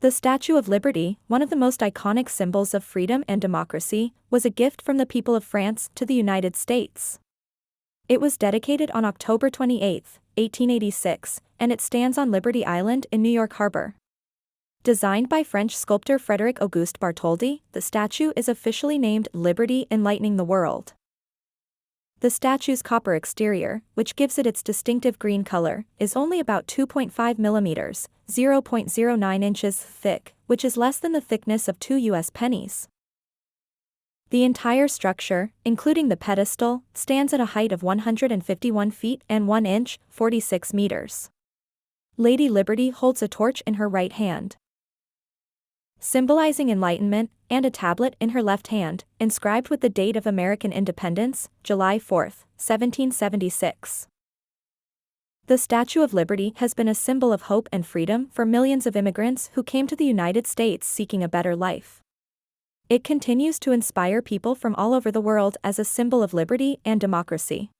The Statue of Liberty, one of the most iconic symbols of freedom and democracy, was a gift from the people of France to the United States. It was dedicated on October 28, 1886, and it stands on Liberty Island in New York Harbor. Designed by French sculptor Frédéric Auguste Bartholdi, the statue is officially named Liberty Enlightening the World. The statue's copper exterior, which gives it its distinctive green color, is only about 2.5 millimeters, 0.09 inches thick, which is less than the thickness of 2 US pennies. The entire structure, including the pedestal, stands at a height of 151 feet and 1 inch, 46 meters. Lady Liberty holds a torch in her right hand, symbolizing enlightenment, and a tablet in her left hand, inscribed with the date of American independence, July 4, 1776. The Statue of Liberty has been a symbol of hope and freedom for millions of immigrants who came to the United States seeking a better life. It continues to inspire people from all over the world as a symbol of liberty and democracy.